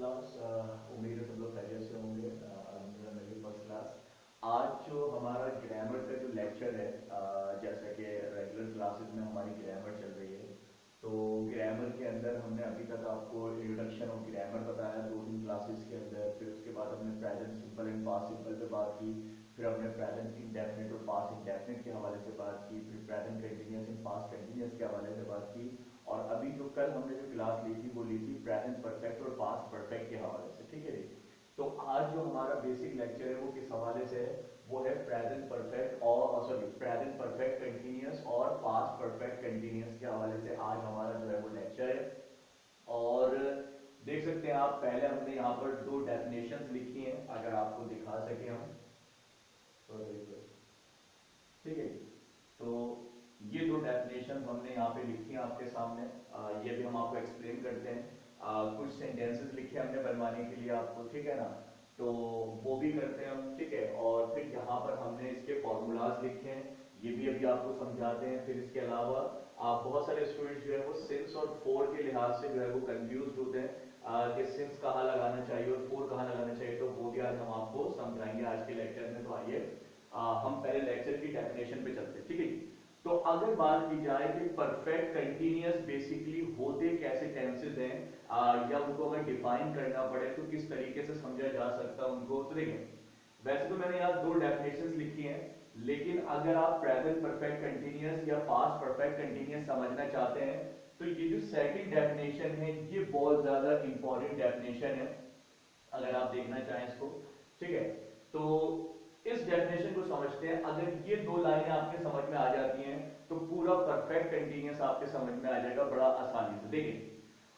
Class. उम्मीद है सब लोग खैरियत से होंगे। अल्हम्दुलिल्लाह मैं भी फर्स्ट क्लास। आज जो हमारा ग्रामर का जो लेक्चर है, जैसा कि रेगुलर क्लासेस में हमारी ग्रामर चल रही है, तो ग्रामर के अंदर हमने अभी तक आपको इंट्रोडक्शन ऑफ ग्रामर बताया 2-3 क्लासेस के अंदर। फिर उसके बाद हमने present simple and past simple पे बात की। फिर हमने प्रेजेंट इंडेफिनिट और पास्ट इंडेफिनिट के हवाले से बात की। फिर present continuous and past continuous के हवाले से बात की। और अभी जो कल हमने जो क्लास ली थी वो ली थी प्रेजेंट परफेक्ट और पास्ट परफेक्ट के हवाले से। ठीक है जी। तो आज जो हमारा बेसिक लेक्चर है वो किस हवाले से है, वो है प्रेजेंट परफेक्ट और सॉरी प्रेजेंट परफेक्ट कंटिन्यूअस और पास्ट परफेक्ट कंटिन्यूअस के हवाले से आज हमारा जो है वो लेक्चर है। और देख सकते हैं आप, पहले हमने यहाँ पर 2 डेफिनेशंस लिखी हैं, अगर आपको दिखा सके हम तो। ठीक है, तो ये 2 डेफिनेशन हमने यहाँ पे लिखी हैं आपके सामने। ये भी हम आपको एक्सप्लेन करते हैं। कुछ सेंटेंसेस लिखे हमने बनवाने के लिए आपको, ठीक है ना, तो वो भी करते हैं हम। ठीक है, और फिर यहाँ पर हमने इसके फॉर्मूलाज लिखे हैं, ये भी अभी आपको समझाते हैं। फिर इसके अलावा बहुत सारे स्टूडेंट्स जो है वो सिंस और फोर के लिहाज से जो है वो कंफ्यूज होते हैं कि सिंस कहाँ लगाना चाहिए और फोर कहाँ लगाना चाहिए, तो वो भी आज हम आपको समझाएंगे आज के लेक्चर में। तो आइए हम पहले लेक्चर की डेफिनेशन पे चलते हैं। ठीक है, तो अगर बात की जाए कि परफेक्ट कंटीन्यूअस बेसिकली होते कैसे टेंसेस हैं, या उनको अगर डिफाइन करना पड़े तो किस तरीके से समझा जा सकता है उनको, तो देखिए वैसे तो मैंने यहाँ 2 डेफिनेशंस लिखी हैं, लेकिन अगर आप प्रेजेंट परफेक्ट कंटीन्यूअस या पास्ट परफेक्ट कंटीन्यूअस समझना चाहते हैं तो ये जो सेकंड डेफिनेशन है ये बहुत ज्यादा इंपॉर्टेंट डेफिनेशन है, अगर आप देखना चाहें इसको। ठीक है, तो इस डेफिनेशन को समझते हैं। अगर ये 2 लाइनें आपके समझ में आ जाती हैं तो पूरा परफेक्ट कंटीन्यूअस आपके समझ में आ जाएगा बड़ा आसानी से। देखिए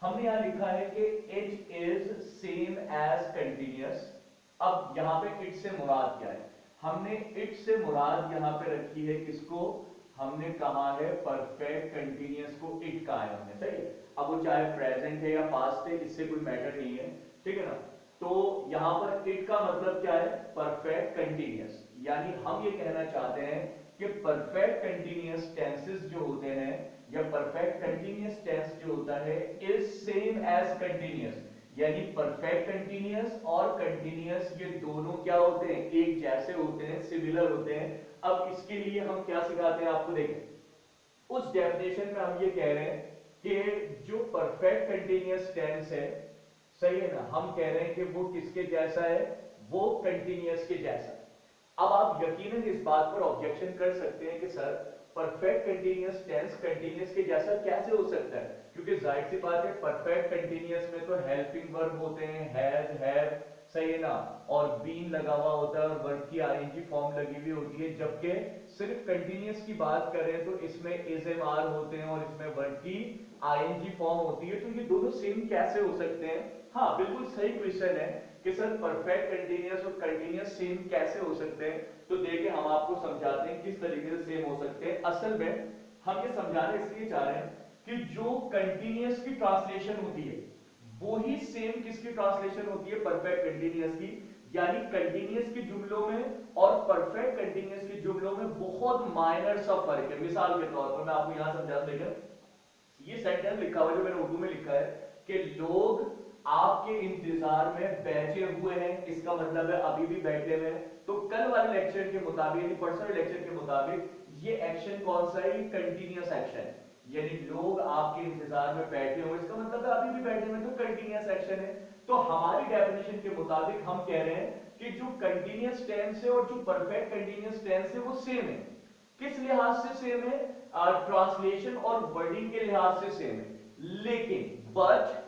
हमने यहां लिखा है कि it is same as continuous. अब यहां पे इट से मुराद क्या है, हमने इट से मुराद यहां पे रखी है किसको, हमने कहा है परफेक्ट कंटीन्यूअस को इट कहा है हमने, सही है। अब वो चाहे प्रेजेंट है या पास्ट है, इससे कोई मैटर नहीं है, ठीक है ना। तो यहां पर इट का मतलब क्या है, परफेक्ट कंटीन्यूअस। यानी हम ये कहना चाहते हैं कि परफेक्ट कंटीन्यूअस टेंसेस जो होते हैं या परफेक्ट कंटीन्यूअस टेंस जो होता है इज सेम एज कंटीन्यूअस। यानी परफेक्ट कंटीन्यूअस और कंटीन्यूअस ये दोनों क्या होते हैं, एक जैसे होते हैं, सिमिलर होते हैं। अब इसके लिए हम क्या सिखाते हैं आपको, देखें उस डेफिनेशन में हम ये कह रहे हैं कि जो परफेक्ट कंटीन्यूअस टेंस है, सही है ना, हम कह रहे हैं कि वो किसके जैसा है, वो कंटीन्यूअस के जैसा। अब आप यकीनन इस बात पर ऑब्जेक्शन कर सकते हैं कि sir perfect continuous tense continuous के जैसा कैसे हो सकता है, क्योंकि जाहिर सी बात है परफेक्ट कंटीन्यूअस में तो हेल्पिंग वर्ब होते हैं, हैज, हैव, सही है ना, और बीन लगा हुआ होता है और वर्ब की आईएनजी फॉर्म लगी हुई होती है। जबकि सिर्फ कंटीन्यूअस की बात करें तो इसमें इज एम आर होते हैं और इसमें वर्ब की आईएनजी फॉर्म होती है। तो ये दोनों सेम कैसे हो सकते हैं, हाँ बिल्कुल सही क्वेश्चन है कि सर परफेक्ट कंटीन्यूअस और कंटीन्यूअस सेम कैसे हो सकते हैं। तो देखिए हम आपको समझाते हैं किस तरीके से सेम हो सकते हैं। असल में हम ये समझाने इसलिए चाह रहे हैं कि जो कंटीन्यूअस की ट्रांसलेशन होती है वो ही सेम किसकी ट्रांसलेशन होती है, परफेक्ट कंटीन्यूअस की। यानी कंटीन्यूअस के जुमलों में और परफेक्ट कंटीन्यूअस के जुमलों में बहुत माइनर सा फर्क है। मिसाल के तौर पर मैं आपको यहां समझा दूं, ये सेंटेंस लिखा हुआ जो मैंने उर्दू में लिखा है कि लोग आपके इंतजार में बैठे हुए हैं, इसका मतलब है अभी भी बैठे हुए हैं। तो कल वाले लेक्चर के मुताबिक, पर्सनल लेक्चर के मुताबिक ये एक्शन कौन सा है, कंटीन्यूअस एक्शन। यानी लोग आपके इंतजार में बैठे हुए, इसका मतलब है अभी भी बैठे हुए, तो कंटीन्यूअस एक्शन है। तो हमारी डेफिनेशन के मुताबिक हम कह रहे हैं कि जो कंटीन्यूअस टेंस है और जो परफेक्ट कंटीन्यूअस टेंस है वो सेम है। किस लिहाज से सेम है, ट्रांसलेशन और वर्डिंग के लिहाज से सेम है, लेकिन but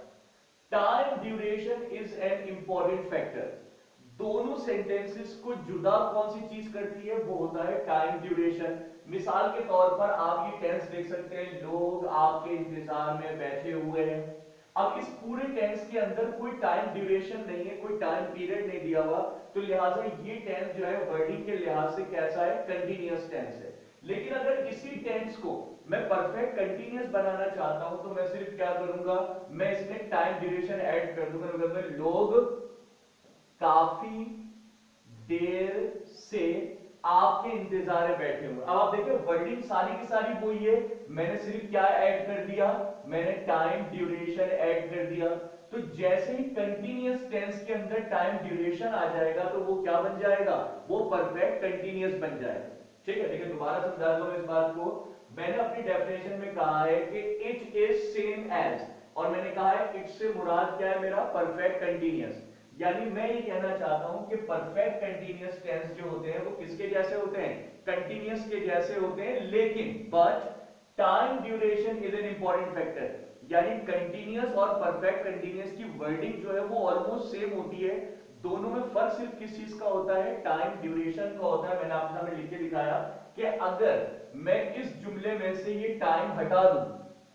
time duration is an important factor. दोनों सेंटेंसेस को जुदा कौन सी चीज करती है, वो होता है टाइम ड्यूरेशन। मिसाल के तौर पर आप ये टेंस देख सकते हैं, लोग आपके इंतजार में बैठे हुए हैं। अब इस पूरे टेंस के अंदर कोई टाइम ड्यूरेशन नहीं है, कोई टाइम पीरियड नहीं दिया हुआ, तो लिहाजा ये टेंस जो है वर्डिंग के लिहाज से कैसा है, कंटीन्यूअस टेंस है। लेकिन अगर इसी टेंस को मैं परफेक्ट कंटीन्यूअस बनाना चाहता हूं तो मैं सिर्फ क्या करूंगा, मैं इसमें टाइम ड्यूरेशन ऐड कर दूंगा। लोग काफी देर से आपके इंतजार में बैठे हुए। अब आप देखिए वर्डिंग सारी की सारी वही है, मैंने सिर्फ क्या ऐड कर दिया, मैंने टाइम ड्यूरेशन ऐड कर दिया। तो जैसे ही कंटिन्यूअस टेंस के अंदर टाइम ड्यूरेशन आ जाएगा तो वो क्या बन जाएगा, वो परफेक्ट कंटिन्यूअस बन जाएगा। ठीक है, देखिए दोबारा समझा दूं इस बात को। मैंने अपनी डेफिनेशन में कहा है कि इट इज सेम एज, और मैंने कहा है इट से मुराद क्या है मेरा, परफेक्ट कंटिन्यूअस। यानी मैं ये कहना चाहता हूं कि परफेक्ट कंटिन्यूअस टेंस जो होते हैं वो किसके जैसे होते हैं, कंटिन्यूअस के जैसे होते हैं, लेकिन but time duration is an important factor. यानी कंटिन्यूअस और परफेक्ट कंटिन्यूअस की वर्डिंग जो है वो ऑलमोस्ट सेम होती है, दोनों में फर्क सिर्फ किस चीज का होता है, टाइम ड्यूरेशन का होता है। मैंने आपके सामने लिख के दिखाया कि अगर मैं इस जुमले में से ये टाइम हटा दूं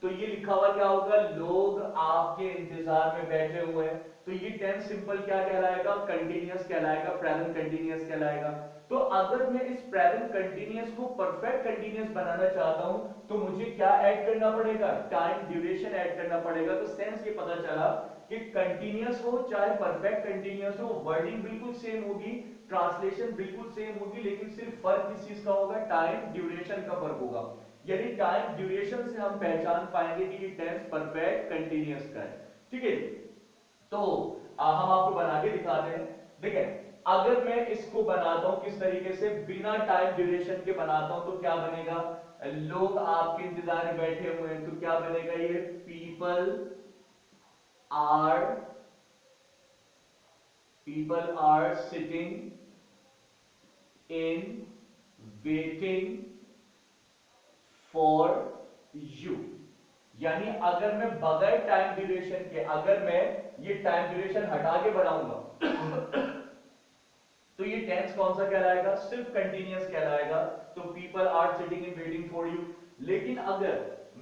तो ये लिखा हुआ क्या होगा, लोग आपके इंतजार में बैठे हुए हैं, तो ये टेंस सिंपल क्या कहलाएगा, कंटिन्यूअस कहलाएगा, प्रेजेंट कंटिन्यूअस कहलाएगा। तो अगर मैं इस प्रेजेंट कंटिन्यूअस को परफेक्ट कंटिन्यूअस बनाना चाहता हूं तो मुझे क्या ऐड करना पड़ेगा, टाइम ड्यूरेशन ऐड करना पड़ेगा। तो सेंस ये पता चला कि कंटिन्यूअस हो चाहे परफेक्ट कंटिन्यूअस हो, वर्डिंग बिल्कुल सेम होगी, ट्रांसलेशन बिल्कुल सेम होगी, लेकिन सिर्फ फर्क किस चीज का होगा, टाइम ड्यूरेशन का फर्क होगा। यानी टाइम ड्यूरेशन से हम पहचान पाएंगे कि ये टेंस परफेक्ट कंटिन्यूअस का है। ठीक है, तो हम आपको बना के दिखाते हैं। देखिए अगर मैं इसको बनाता हूं किस तरीके से, बिना टाइम ड्यूरेशन के बनाता हूं तो क्या बनेगा, लोग आपके इंतजार में बैठे हुए हैं, तो क्या बनेगा ये, are people are sitting in waiting for you. यानी अगर मैं बगैर टाइम ड्यूरेशन के, अगर मैं ये टाइम ड्यूरेशन हटा के बनाऊंगा तो ये टेंस कौन सा कहलाएगा, सिर्फ कंटिन्यूअस कहलाएगा, तो people are sitting in waiting for you. लेकिन अगर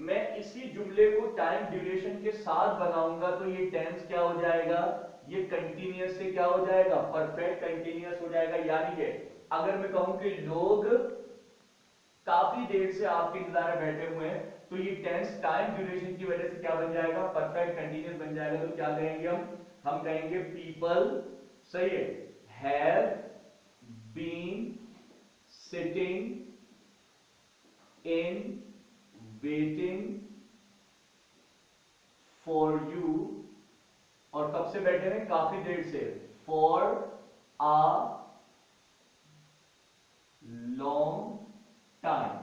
मैं इसी जुमले को टाइम ड्यूरेशन के साथ बनाऊंगा तो ये टेंस क्या हो जाएगा, ये कंटिन्यूअस से क्या हो जाएगा, परफेक्ट कंटिन्यूअस हो जाएगा। यानी कि अगर मैं कहूं कि लोग काफी देर से आपके इंतजार में बैठे हुए हैं तो ये टेंस टाइम ड्यूरेशन की वजह से क्या बन जाएगा, परफेक्ट कंटिन्यूअस बन जाएगा। तो क्या कहेंगे हम कहेंगे पीपल, सही है, have been sitting in waiting for you, और कब से बैठे हैं, काफी देर से, for a long time,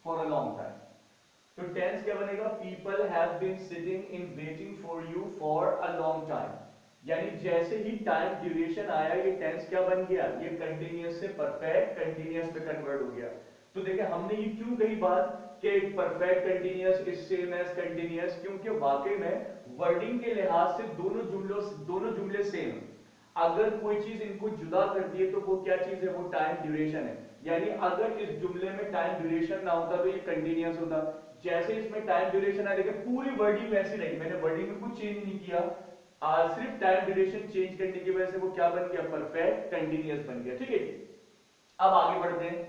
for a long time. तो टेंस क्या बनेगा, people have been sitting in waiting for you for a long time. यानी जैसे ही टाइम ड्यूरेशन आया ये टेंस क्या बन गया, ये कंटिन्यूअस से परफेक्ट कंटिन्यूअस में कन्वर्ट हो गया। तो देखिए हमने ये क्यों कही बात कि perfect continuous is same as continuous, क्योंकि वाकई में वर्डिंग के लिहाज से दोनों जुमले सेम। अगर कोई चीज इनको जुदा करती है तो वो क्या चीज है, वो टाइम ड्यूरेशन है। यानी अगर इस जुमले में टाइम ड्यूरेशन ना होता तो ये कंटिन्यूअस होता। जैसे इसमें टाइम ड्यूरेशन है, देखिए पूरी वर्डिंग वैसी रही, मैंने वर्डिंग में कुछ चेंज नहीं किया, सिर्फ टाइम ड्यूरेशन चेंज करने की वजह से वो क्या बन गया, परफेक्ट कंटिन्यूअस बन गया। ठीक है, अब आगे बढ़ते हैं।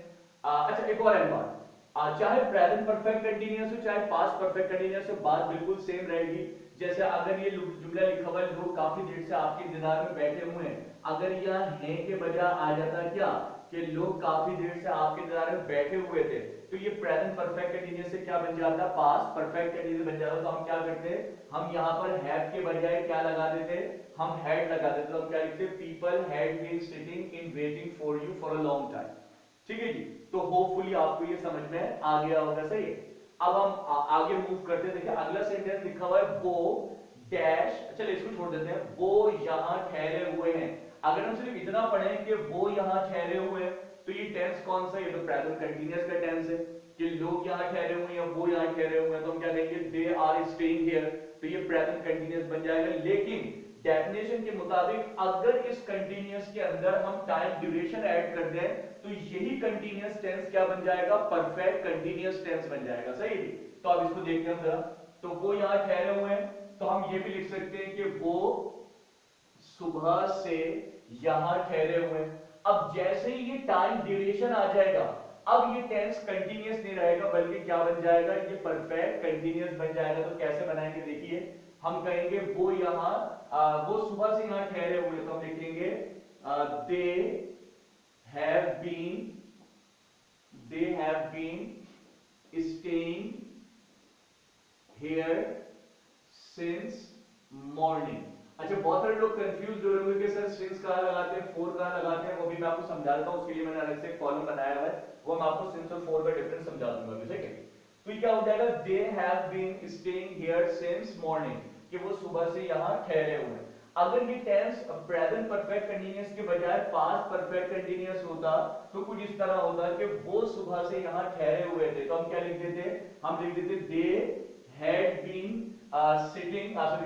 अच्छा एक और बात, चाहे प्रेजेंट परफेक्ट कंटिन्यूअस हो चाहे पास्ट परफेक्ट कंटिन्यूअस हो, बात बिल्कुल सेम रहेगी। जैसे अगर ये जुमला लिखा हुआ है लोग काफी देर से आपके इंतजार में बैठे हुए हैं, अगर यहाँ है के बजाय आ जाता क्या कि लोग काफी देर से आपके इंतजार में बैठे हुए थे, तो ये प्रेजेंट परफेक्ट कंटिन्यूअस से क्या बन जाता, पास्ट परफेक्ट कंटिन्यूअस बन जाता। तो हम क्या करते, हम यहाँ पर हैव के बजाय क्या लगा देते, हम हैड लगा देते। तो हम क्या लिखते, people had been sitting in waiting for you for a long time. ठीक है जी, तो होपफुली आपको ये समझ में आ गया होगा, सही है। अब हम आगे मूव करते हैं। देखिए अगला सेंटेंस लिखा हुआ है वो डैश, चलिए इसको छोड़ देते हैं, वो यहां ठहरे हुए हैं। अगर हम सिर्फ इतना पढ़ें कि वो यहां ठहरे हुए हैं तो ये टेंस कौन सा है, ये तो प्रेजेंट कंटीन्यूअस का टेंस है कि लोग यहां ठहरे हुए हैं, वो यहां ठहरे हुए हैं, तो हम क्या कहेंगे, दे आर स्टेइंग हियर, तो ये प्रेजेंट कंटीन्यूअस बन जाएगा। लेकिन डेफिनेशन के मुताबिक अगर इस कंटीन्यूअस के अंदर हम टाइम ड्यूरेशन ऐड कर दें तो यही कंटीन्यूअस टेंस क्या बन जाएगा, परफेक्ट कंटीन्यूअस टेंस बन जाएगा। सही है, तो अब इसको देखते हैं जरा। तो वो यहां ठहरे हुए हैं तो हम ये भी लिख सकते हैं कि वो सुबह से यहां ठहरे हुए हैं। अब जैसे ही ये टाइम ड्यूरेशन आ जाएगा, अब ये टेंस कंटीन्यूअस नहीं रहेगा बल्कि क्या बन जाएगा, ये परफेक्ट कंटीन्यूअस बन जाएगा। तो कैसे बनाएंगे देखिए, हम कहेंगे वो वो सुबह से यहां ठहरे हुए, तो हम लिखेंगे दे have been staying here since morning। अच्छा, बहुत सारे लोग कंफ्यूज हो रहे होंगे कि सर सिंस कहाँ लगाते हैं, फोर कहाँ लगाते हैं, वो भी मैं आपको समझा देता हूँ। उसके लिए मैंने अलग से एक कॉलम बनाया हुआ है, वो मैं आपको सिंस और फोर का डिफरेंस समझा दूंगा अभी, ठीक है। तो ये क्या हो जाएगा, they have been staying here since morning, कि वो सुबह से यहाँ ठहरे हुए हैं। अगर ये टेंस प्रेजेंट परफेक्ट कंटीन्यूअस के बजाय पास्ट परफेक्ट कंटीन्यूअस होता तो कुछ इस तरह होता कि वो सुबह से यहाँ ठहरे हुए थे, तो हम क्या लिख देते, हम लिख देते दे had been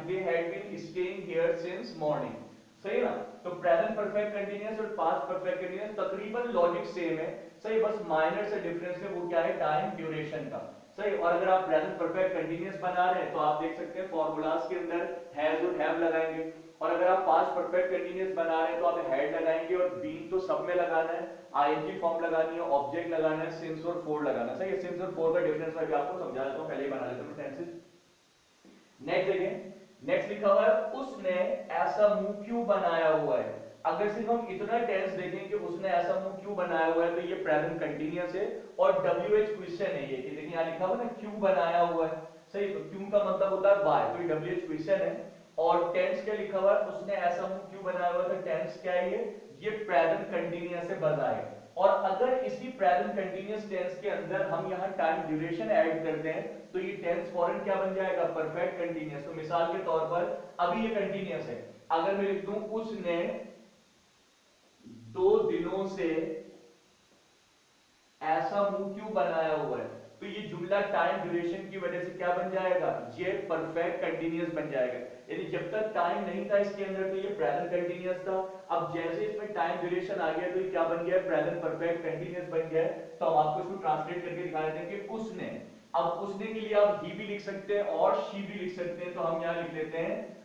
they had been staying here since morning, सही है ना। तो प्रेजेंट परफेक्ट कंटीन्यूअस और पास्ट परफेक्ट कंटीन्यूअस तकरीबन लॉजिक सेम है, सही, बस माइनर से डिफरेंस है, वो क्या है, टाइम ड्यूरेशन का, सही। और अगर आप प्रेजेंट परफेक्ट कंटीन्यूअस बना रहे हैं तो आप देख सकते हैं फॉर्मूलाज के अंदर हैज और हैव लगाएंगे, और अगर आप पास्ट परफेक्ट कंटीन्यूअस बना रहे हैं तो आप हैड लगाएंगे, और बीन तो सब में लगाना है, आईएनजी फॉर्म लगानी है, ऑब्जेक्ट लगाना है, सिंस और फोर लगाना है, सही है। सिंस और फोर का डिफरेंस मैं भी आपको समझा देता हूं, पहले ही बना लेता हूं टेंसेस। नेक्स्ट देखें, नेक्स्ट लिखा हुआ है उसने ऐसा मुंह क्यों बनाया हुआ है। अगर सिर्फ हम इतना टेंस देखें कि उसने ऐसा मुंह क्यों बनाया हुआ है, तो ये प्रेजेंट कंटीन्यूअस है और WH क्वेश्चन है ये, देखिए यहां लिखा हुआ है ना क्यों बनाया हुआ है, सही। तो क्यों का मतलब होता है व्हाई, तो ये WH क्वेश्चन है। और टेंस क्या लिखा हुआ है, उसने ऐसा मुंह क्यों बनाया हुआ है, तो टेंस क्या है ये प्रेजेंट कंटीन्यूअस से बना है। और अगर इसी प्रेजेंट कंटीन्यूअस टेंस के अंदर हम यहाँ टाइम ड्यूरेशन ऐड करते हैं तो ये टेंस फॉरन क्या बन जाएगा, परफेक्ट कंटीन्यूअस। तो मिसाल के तौर पर अभी ये कंटीन्यूअस है, अगर मैं लिख दूं उसने 2 दिनों से ऐसा मुंह क्यों बनाया हुआ है, तो ये जुमला टाइम ड्यूरेशन की वजह से क्या बन जाएगा, ये परफेक्ट कंटीन्यूअस बन जाएगा। यानी जब तक टाइम नहीं था इसके अंदर तो ये प्रेजेंट कंटीन्यूअस था, अब जैसे इसमें टाइम ड्यूरेशन आ गया तो ये क्या बन गया, प्रेजेंट परफेक्ट कंटीन्यूअस बन गया। तो हम आपको इसको ट्रांसलेट करके दिखा देते हैं कि उसने, अब उसने के लिए आप ही भी लिख सकते हैं और शी भी लिख सकते हैं, तो हम यहाँ लिख लेते हैं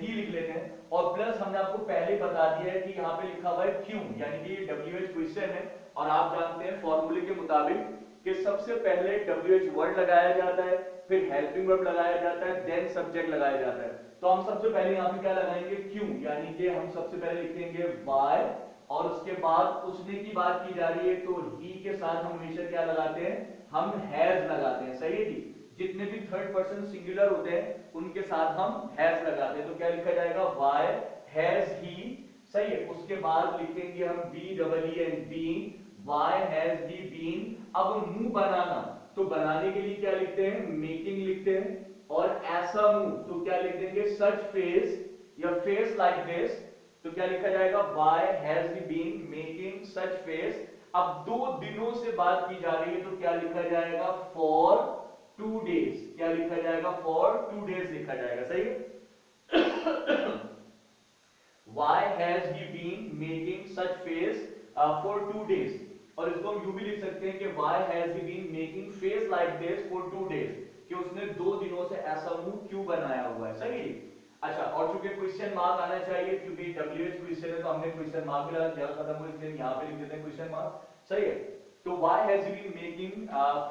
ही लिख लेते हैं। और प्लस हमने आपको पहले बता दिया है कि यहाँ पे लिखा हुआ है क्यों, यानी कि WH क्वेश्चन है, और आप जानते हैं फॉर्मूले के मुताबिक कि सबसे पहले WH वर्ड लगाया जाता है, फिर हेल्पिंग वर्ब लगाया जाता है, देन सब्जेक्ट लगाया जाता है। तो हम सबसे पहले यहाँ पे क्या लगाएंगे, क्यों, यानी कि हम सबसे पहले लिखेंगे व्हाई, और उसके बाद उसने की बात की जा रही है तो ही के साथ हम हमेशा क्या लगाते हैं, हम हैज लगाते हैं, सही है जी। जितने भी थर्ड पर्सन सिंगुलर होते हैं उनके साथ हम हैज लगाते हैं, तो क्या लिखा जाएगा, व्हाई हैज ही, सही है। उसके बाद लिखेंगे हम BEEN been, why has he been. अब मुंह बनाना, तो बनाने के लिए क्या लिखते हैं, मेकिंग लिखते हैं, और ऐसा मुंह तो क्या लिख देंगे, सच फेस या फेस लाइक दिस, तो क्या लिखा जाएगा, why has he been making such face. अब 2 दिनों से बात की जा रही है तो क्या लिखा जाएगा, फॉर 2 डेज, क्या लिखा जाएगा, फॉर 2 डेज लिखा जाएगा, सही है। Why has he been making such face for 2 days? और इसको हम यूं भी लिख सकते हैं कि why has he been making face like this for 2 days? कि उसने 2 दिनों से ऐसा मुंह क्यों बनाया हुआ है, सही। अच्छा, और चूंकि क्वेश्चन मार्क आना चाहिए क्योंकि WH क्वेश्चन है तो हमने क्वेश्चन मार्क लगा दिया, खत्म हो, इसलिए यहाँ पे लिख देते हैं क्वेश्चन मार्क, सही है। तो why has he been making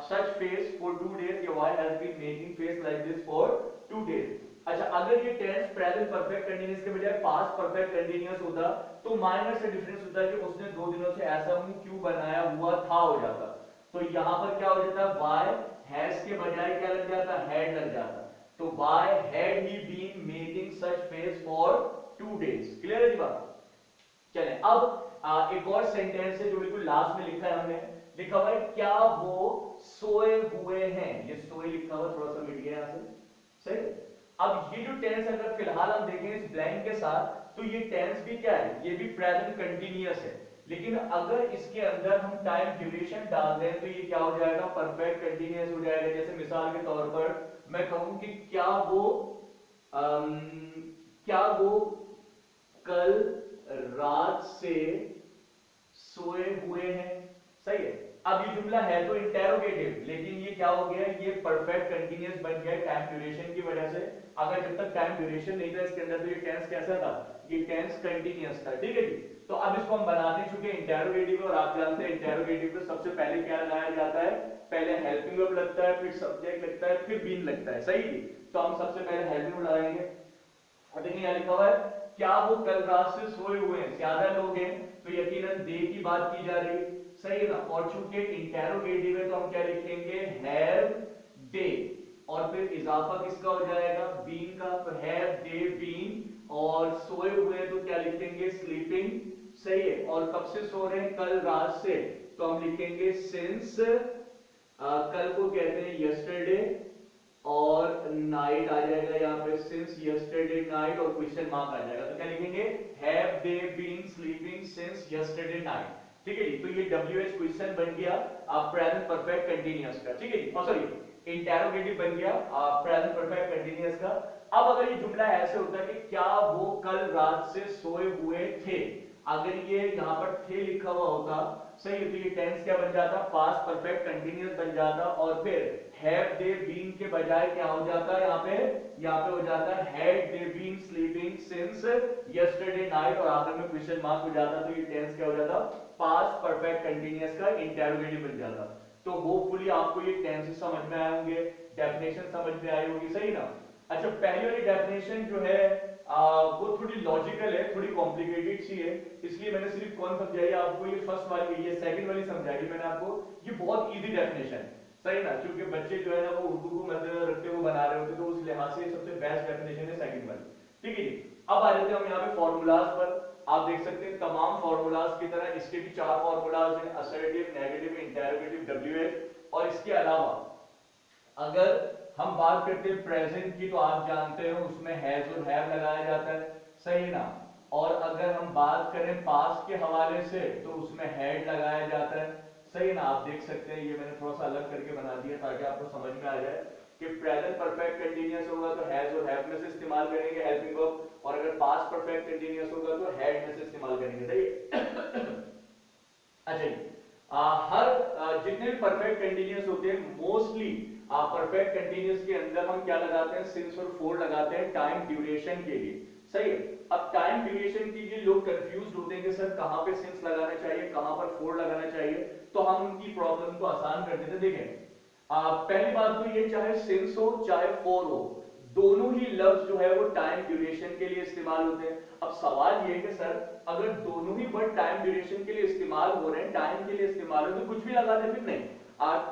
such face for 2 days, या why has he been making face like this for 2 days? अच्छा, अगर ये टेंस प्रेजेंट परफेक्ट कंटीन्यूअस के बजाय पास्ट परफेक्ट कंटीन्यूअस होता तो माइनर से डिफरेंस होता है कि उसने 2 दिनों से ऐसा मुंह क्यों बनाया हुआ था हो जाता। तो यहां पर क्या हो जाता, व्हाई हैज के बजाय क्या लग जाता, हैड लग जाता। तो why had he been making such face for 2 days. Clear है जी बात। चले अब एक और सेंटेंस है जो बिल्कुल लास्ट में लिखा है, हमने लिखा हुआ है क्या वो सोए हुए हैं, ये सोए लिखा हुआ थोड़ा सा मिट गया यहां से, सही। अब ये जो टेंस अगर फिलहाल हम देखें इस ब्लैंक के साथ तो ये टेंस भी क्या है, ये भी प्रेजेंट कंटीन्यूअस है, लेकिन अगर इसके अंदर हम टाइम ड्यूरेशन डाल दें तो ये क्या हो जाएगा, परफेक्ट कंटीन्यूअस हो जाएगा। जैसे मिसाल के तौर पर मैं कहूं कि क्या वो कल रात से सोए हुए हैं, सही है। अब ये जुमला है तो इंटेरोगेटिव, लेकिन ये क्या हो गया, ये परफेक्ट कंटीन्यूअस बन गया टाइम ड्यूरेशन की वजह से। अगर जब तक टाइम ड्यूरेशन नहीं था इसके अंदर तो ये टेंस कैसा था, ये टेंस कंटीन्यूअस था, ठीक है जी। तो अब इसको हम बनाते चुके इंटेरोगेटिव, और आप जानते हैं इंटेरोगेटिव में सबसे पहले क्या लगाया जाता है, पहले हेल्पिंग वर्ब लगता है, फिर सब्जेक्ट लगता है, फिर बीन लगता है, सही जी। तो हम सबसे पहले हेल्पिंग वर्ब लगाएंगे, और देखिए यहाँ लिखा हुआ है क्या वो कल रात से सोए हुए हैं, ज्यादा लोग हैं तो यकीनन दे की बात की जा रही है, सही है ना। और चूंकि इंटेरोगेटिव है तो हम क्या लिखेंगे, हैव दे। और फिर इजाफा किसका हो जाएगा, बीन का, तो हैव दे बीन, और सोए हुए तो क्या लिखेंगे, स्लीपिंग, सही है। और कब से सो रहे हैं, कल रात से, तो हम लिखेंगे सिंस, कल को कहते हैं यस्टरडे, और नाइट आ जाएगा यहाँ पे, सिंस यस्टरडे नाइट, और क्वेश्चन मार्क आ जाएगा, तो क्या लिखेंगे, have they been sleeping since yesterday night. ठीक है जी, तो ये WH क्वेश्चन बन गया प्रेजेंट परफेक्ट कंटीन्यूअस का। ठीक है जी, सॉरी इंटेरोगेटिव बन गया प्रेजेंट परफेक्ट कंटीन्यूअस का। अब अगर ये जुमला ऐसे होता है कि क्या वो कल रात से सोए हुए थे, अगर ये यहाँ पर थे लिखा हुआ होता, सही है, तो ये टेंस क्या बन जाता, पास्ट परफेक्ट कंटीन्यूअस बन जाता, और फिर हैव दे बीन के बजाय क्या हो जाता है, यहाँ पे हो जाता है had they been sleeping since yesterday night, और आखिर में क्वेश्चन मार्क हो जाता, तो ये टेंस क्या हो जाता, पास्ट परफेक्ट कंटीन्यूअस का इंटेरोगेटिव बन जाता। तो होपफुली आपको ये टेंसेस समझ में आए होंगे, डेफिनेशन समझ में आई होगी, सही ना। अच्छा, पहली वाली डेफिनेशन जो है वो थोड़ी लॉजिकल है, थोड़ी कॉम्प्लिकेटेड सी है, इसलिए मैंने सिर्फ कौन समझाई आपको, ये फर्स्ट वाली, ये सेकंड वाली समझाई मैंने आपको, ये बहुत इजी डेफिनेशन, सही ना, क्योंकि बच्चे जो है ना वो उर्दू को मद्देनजर रखते हुए बना रहे होते, तो उस लिहाज से सबसे बेस्ट डेफिनेशन है सेकंड वाली। ठीक है जी, अब आ जाते हैं हम यहाँ पे फॉर्मूलाज पर। आप देख सकते हैं तमाम फॉर्मूलाज की तरह इसके भी 4 फॉर्मूलाज हैं, असर्टिव, नेगेटिव, इंटेरोगेटिव, WH, और इसके अलावा अगर हम बात करते हैं प्रेजेंट की, तो आप जानते हो उसमें हैज और हैव लगाया जाता है, सही ना। और अगर हम बात करें पास्ट के हवाले से, तो उसमें हैड लगाया जाता है, सही ना। आप देख सकते हैं, ये मैंने थोड़ा सा अलग करके बना दिया ताकि आपको समझ में आ जाए कि प्रेजेंट परफेक्ट कंटीन्यूअस होगा तो हैज और हैव में से इस्तेमाल करेंगे हेल्पिंग वर्ब, और अगर पास्ट परफेक्ट कंटीन्यूअस होगा तो हैड में से इस्तेमाल करेंगे, सही है। अच्छा जी, जितने भी परफेक्ट कंटीन्यूअस होते हैं, मोस्टली परफेक्ट कंटीन्यूअस के अंदर हम क्या लगाते हैं, सिंस और फोर लगाते हैं टाइम ड्यूरेशन के लिए, सही है। अब टाइम ड्यूरेशन के लिए लोग कंफ्यूज होते हैं कि सर कहां पे सिंस लगाना चाहिए, कहां पर फोर लगाना चाहिए, तो हम उनकी प्रॉब्लम को आसान कर देते हैं। देखें, पहली बात तो ये, चाहे सिंस हो चाहे फोर हो, दोनों ही लफ्ज जो है वो टाइम ड्यूरेशन के लिए इस्तेमाल होते हैं। अब सवाल ये है कि सर अगर दोनों ही वर्ड टाइम ड्यूरेशन के लिए इस्तेमाल हो रहे हैं, टाइम के लिए इस्तेमाल हो, तो कुछ भी लगा दे, फिर नहीं।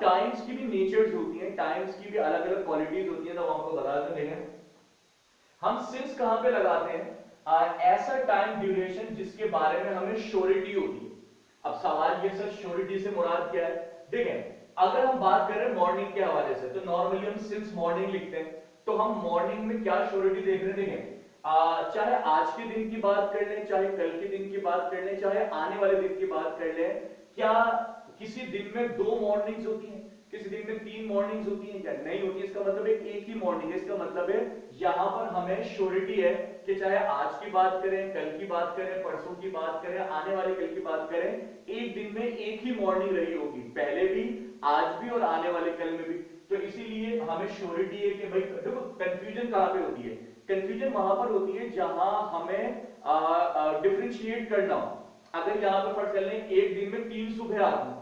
टाइम्स की भी नेचर्स होती हैं, टाइम्स की भी अलग अलग क्वालिटीज होती हैं, तो आपको बता दें। हम सिंस कहां पे लगाते हैं, ऐसा टाइम ड्यूरेशन जिसके बारे में हमें श्योरिटी होती है। अब सवाल ये सर श्योरिटी से मुराद क्या है, देखें अगर हम बात करें मॉर्निंग के हवाले से, तो नॉर्मली हम सिंस मॉर्निंग लिखते हैं, तो हम मॉर्निंग में क्या श्योरिटी देख रहे हैं, देखें चाहे आज के दिन की बात कर लें, चाहे कल के दिन की बात कर लें, चाहे आने वाले दिन की बात कर लें, क्या किसी दिन में 2 मॉर्निंग्स होती हैं, किसी दिन में 3 मॉर्निंग्स होती हैं, क्या नहीं होती। इसका मतलब है एक ही मॉर्निंग है। इसका मतलब है यहां पर हमें श्योरिटी है कि चाहे आज की बात करें, कल की बात करें, परसों की बात करें, आने वाले कल की बात करें, एक दिन में एक ही मॉर्निंग रही होगी, पहले भी, आज भी और आने वाले कल में भी। तो इसीलिए हमें श्योरिटी है कि भाई देखो कंफ्यूजन कहां पे होती है, कंफ्यूजन वहां पर होती है जहां हमें डिफरेंशिएट करना हो। अगर यहां पर फर्ज कर लें एक दिन में 3 सुबह आती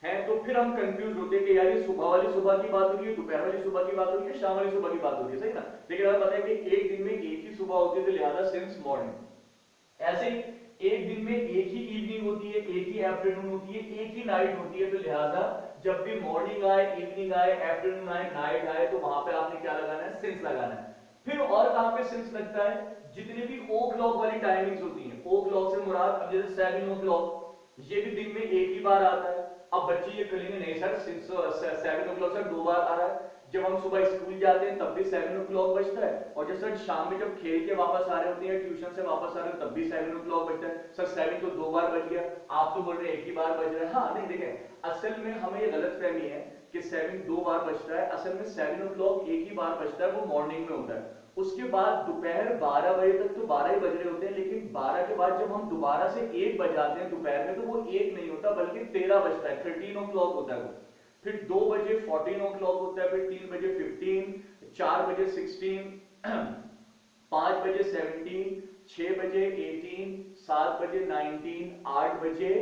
है, तो फिर हम कंफ्यूज होते हैं कि यार ये सुबह वाली सुबह की बात हो रही है, दोपहर वाली सुबह की बात हो रही है, शाम वाली सुबह की बात हो रही है, सही ना। लेकिन हमें पता है कि एक दिन में एक ही सुबह होती है, तो लिहाजा सिंस मॉर्निंग। ऐसे ही एक दिन में एक ही इवनिंग होती है, एक ही आफ्टरनून होती है, एक ही नाइट होती है, तो लिहाजा जब भी मॉर्निंग आए, इवनिंग आए, आफ्टरनून आए, नाइट आए, तो वहां पे आपने क्या लगाना है, सिंस लगाना है। फिर और कहां पे सिंस लगता है, जितनी भी ओ क्लॉक वाली टाइमिंग्स होती हैं, ओ क्लॉक से मुराद अब जैसे 7 ओ क्लॉक, ये भी दिन में एक ही बार आता है। अब बच्चे ये कहेंगे नहीं सर 7 ओ क्लॉक सर 2 बार आ रहा है, जब हम सुबह स्कूल जाते हैं तब भी 7 ओ क्लॉक बजता है, और जब सर शाम में जब खेल के वापस आ रहे होते हैं, ट्यूशन से वापस आ रहे हैं, तब भी 7 ओ क्लॉक बजता है। सर 7 तो 2 बार बज गया, आप तो बोल रहे हैं एक ही बार बज रहा है। हाँ नहीं, देखें असल में हमें ये गलत फहमी है कि 7 2 बार बजता है। असल में 7 ओ क्लॉक एक ही बार बजता है, वो मॉर्निंग में होता है। उसके बाद दोपहर 12 बजे तक तो 12 ही बज रहे होते हैं, लेकिन 12 के बाद जब हम दोबारा से 1 बजाते हैं दोपहर में, तो वो 1 नहीं होता बल्कि 13 बजता है, 13 ओ क्लॉक होता है वो। फिर 2 बजे 14 ओ क्लॉक होता है, फिर 3 बजे 15, 4 बजे 16, 5 बजे 17, 6 बजे 18, 7 बजे 19, 8 बजे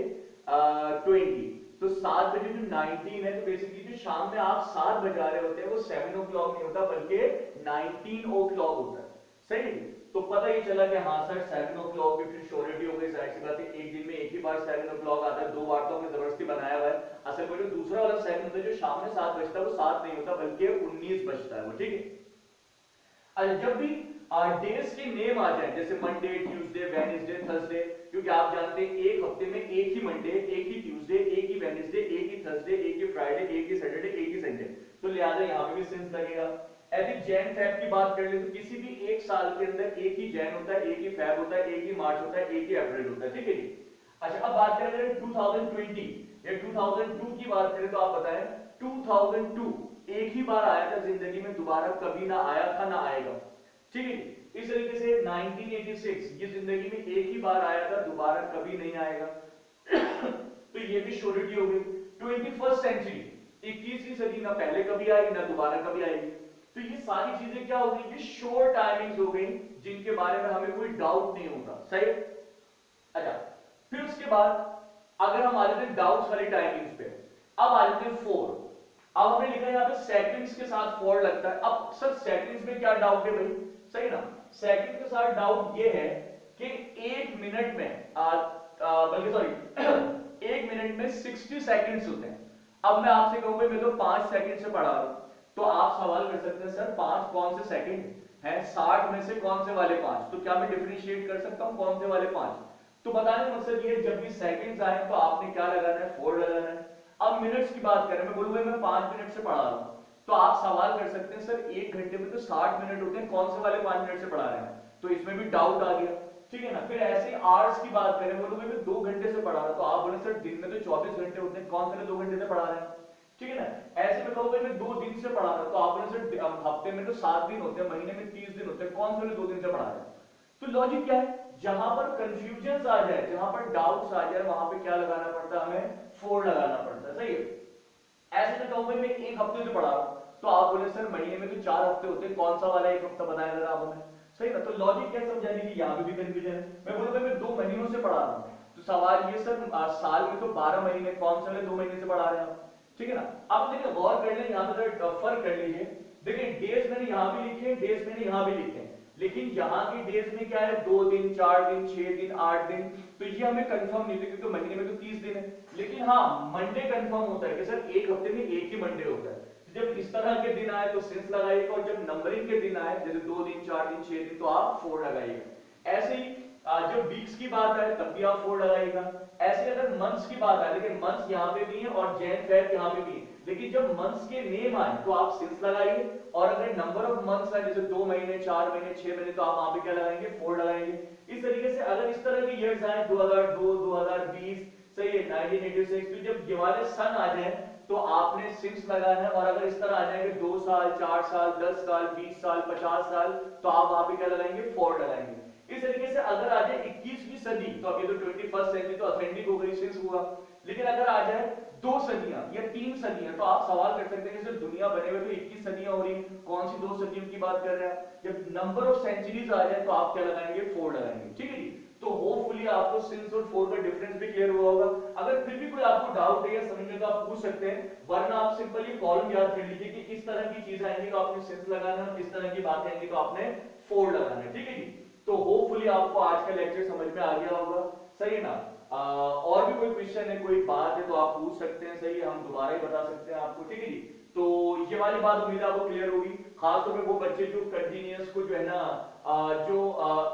20। तो 7 बजे जो 19 है, तो बेसिकली जो शाम में आप 7 बजा रहे होते हैं वो 7 ओ क्लॉक नहीं होता बल्कि 19 ओ क्लॉक होता है, सही। तो पता ही चला कि हाँ सर 7 o'clock भी फिर श्योरिटी हो गई, जाहिर सी बात है एक दिन में एक ही बार 7 o'clock आता है, 2 बार तो हमने जबरदस्ती बनाया हुआ है। असल में जो दूसरा वाला 7 होता है जो शाम में 7 बजता है वो 7 नहीं होता बल्कि 19 बजता है वो, ठीक है। अच्छा जब भी डेज के नेम आ जाए जैसे मंडे, ट्यूसडे, वेडनेसडे, थर्सडे, क्योंकि आप जानते हैं एक हफ्ते में एक ही मंडे, एक ही ट्यूसडे, एक ही वेडनेसडे, एक ही थर्सडे, एक ही फ्राइडे, एक ही सैटरडे, एक ही संडे, तो लिहाजा यहाँ पे भी सिंस लगेगा। यदि जैन फेब की बात कर ले तो किसी भी एक साल के अंदर एक ही जैन होता है, एक ही फेब होता है, एक ही मार्च होता है, एक ही अप्रैल होता है, ठीक है जी। अच्छा अब बात करें अगर 2020 या 2002 की बात करें तो आप बताएं 2002 एक ही बार आया था जिंदगी में, दोबारा कभी ना आया था ना आएगा, ठीक है। इस तरीके से 1986 ये जिंदगी में एक ही बार आया था, दोबारा कभी नहीं आएगा तो ये भी श्योरिटी हो गई। 21st सेंचुरी 21वीं सदी ना पहले कभी आई ना दोबारा कभी आएगी, तो ये सारी चीजें क्या हो गई, ये श्योर टाइमिंग्स हो गई जिनके बारे में हमें कोई डाउट नहीं होता, सही। अच्छा फिर उसके बाद अगर हम आ जाते हैं डाउट्स वाली टाइमिंग्स पे, अब आ जाते हैं 4। अब हमने लिखा है यहाँ पे सेकंड्स के साथ 4 लगता है। अब सर सेकंड्स में क्या डाउट है भाई, सही ना, सेकंड के साथ डाउट ये है कि 1 मिनट में बल्कि सॉरी 1 मिनट में 60 सेकंड्स होते हैं। अब मैं आपसे कहूंगा मैं तो 5 सेकंड से पढ़ा रहा हूं, तो आप सवाल कर सकते हैं सर 5 कौन से सेकंड हैं, 60 में से कौन से वाले 5, तो क्या मैं डिफरेंशिएट कर सकता हूं कौन से वाले 5, तो बताने का मकसद ये जब भी सेकंड्स आए तो आपने क्या लगाना है, 4 लगाना है। अब मिनट्स की बात करें, मैं बोलूंगा मैं 5 मिनट से पढ़ा रहा हूं, तो आप सवाल कर सकते हैं सर 1 घंटे में तो 60 मिनट होते हैं, कौन से वाले 5 मिनट से पढ़ा रहे हैं, तो इसमें भी डाउट आ गया, ठीक है ना। फिर ऐसे आवर्स की बात करें, बोलूंगा मैं 2 घंटे से पढ़ा रहा हूं, तो आप बोले सर दिन में तो 24 घंटे होते हैं, कौन से 2 घंटे से पढ़ा रहे हैं, ठीक है ना। ऐसे में कहूंगा मैं 2 दिन से पढ़ा रहा हूं, तो आप बोले सर हफ्ते में तो 7 दिन होते हैं, महीने में 30 दिन होते हैं, कौन से 2 दिन से पढ़ा रहे हैं। तो लॉजिक क्या है, जहां पर कंफ्यूजन आ जाए, जहां पर डाउट्स आ जाए, वहां पे क्या लगाना पड़ता है, हमें 4 लगाना पड़ता है, सही है। ऐसे में कहूंगा मैं 1 हफ्ते से पढ़ा रहा हूं, तो आप बोले सर महीने में तो 4 हफ्ते होते हैं, कौन सा वाला 1 हफ्ता बताया जरा आप हमें, सही ना। तो लॉजिक क्या समझाने की, यहाँ पे भी कंफ्यूजन है। मैं बोलूंगा मैं 2 महीनों से पढ़ा रहा हूँ, तो सवाल ये सर साल में तो 12 महीने, कौन से 2 महीने से पढ़ा रहे हैं आप, ठीक है ना। अब देखिए गौर कर लें, यहाँ पे फर्क कर लीजिए, देखिए डेज मैंने यहाँ भी लिखे हैं, डेज मैंने यहाँ भी लिखे हैं, लेकिन यहाँ की डेज में क्या है, 2 दिन, 4 दिन, 6 दिन, 8 दिन, तो ये हमें कंफर्म नहीं थे क्योंकि महीने में तो 30 दिन है। लेकिन हाँ मंडे कंफर्म होता है कि सर एक हफ्ते में एक ही मंडे होता है, जब इस तरह के दिन आए तो सिंस लगाइएगा, और जब नंबरिंग के दिन आए जैसे 2 दिन, 4 दिन, 6 दिन, तो आप 4 लगाइएगा। ऐसे ही जब वीक्स की बात आए तब भी आप 4 लगाइएगा। ऐसे अगर मंथ्स की बात आए, देखिए मंथ्स यहाँ पे भी है और जैन फेब यहाँ पे भी है, लेकिन जब मंथ्स के नेम आए तो आप सिंस लगाइए, और अगर नंबर ऑफ मंथ्स है जैसे 2 महीने, 4 महीने, 6 महीने, तो आप वहां पे क्या लगाएंगे, 4 लगाएंगे। इस तरीके से अगर इस तरह के ईयर्स आए 2002, 2020, सही है 1986, तो जब ये वाले सन आ जाए तो आपने सिंस लगाना है, और अगर इस तरह आ जाएंगे 2 साल, 4 साल, 10 साल, 20 साल, 50 साल, तो आप वहां पे क्या लगाएंगे, 4 लगाएंगे। इस तरीके से अगर आ जाए 21वीं सदी, तो अब ये तो 21st सेंचुरी तो ऑथेंटिक हो गई, सिंस हुआ। लेकिन अगर आ जाए 2 सदियां या 3 सदियां, तो आप सवाल कर सकते हैं जैसे दुनिया बने हुए तो 21 सदियां हो रही, कौन सी 2 सदियों की बात कर रहे हैं आप। जब नंबर ऑफ सेंचुरीज आ जाए तो आप क्या लगाएंगे, 4 लगाएंगे, ठीक है जी। तो होपफुली आपको सिंस और 4 का डिफरेंस भी क्लियर हुआ होगा। अगर फिर भी कोई आपको डाउट है या समझने का आप पूछ सकते हैं, वरना आप सिंपली कॉलम याद कर लीजिए कि इस तरह की चीज आएंगी तो आपने सिंस लगाना है, इस तरह की बात आएंगी तो आपने 4 लगाना है, ठीक है जी। तो होपफुली आपको आज का लेक्चर समझ में आ गया होगा, सही है ना। और भी कोई क्वेश्चन है, कोई बात है तो आप पूछ सकते हैं, सही है, हम दोबारा ही बता सकते हैं आपको, ठीक है जी। तो ये वाली बात उम्मीद आपको क्लियर होगी, खासतौर पे वो बच्चे जो कंटिन्यूअस को जो है ना जो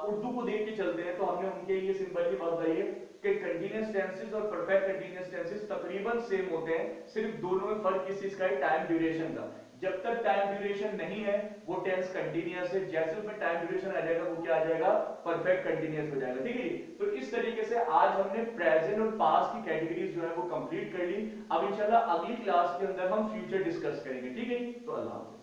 उर्दू को देख के चलते हैं, तो हमने उनके लिए सिंपल की बात बताई है कि कंटिन्यूअस टेंसेस और परफेक्ट कंटिन्यूअस टेंसेस तकरीबन सेम होते हैं, सिर्फ दोनों में फर्क किस चीज का है, टाइम ड्यूरेशन का। जब तक टाइम ड्यूरेशन नहीं है वो टेंस कंटीन्यूअस है, जैसे उसमें टाइम ड्यूरेशन आ जाएगा वो क्या आ जाएगा, परफेक्ट कंटीन्यूअस हो जाएगा, ठीक है। तो इस तरीके से आज हमने प्रेजेंट और पास्ट की कैटेगरीज जो है वो कंप्लीट कर ली। अब इंशाल्लाह अगली क्लास के अंदर हम फ्यूचर डिस्कस करेंगे, ठीक है। तो अल्लाह हाफिज़।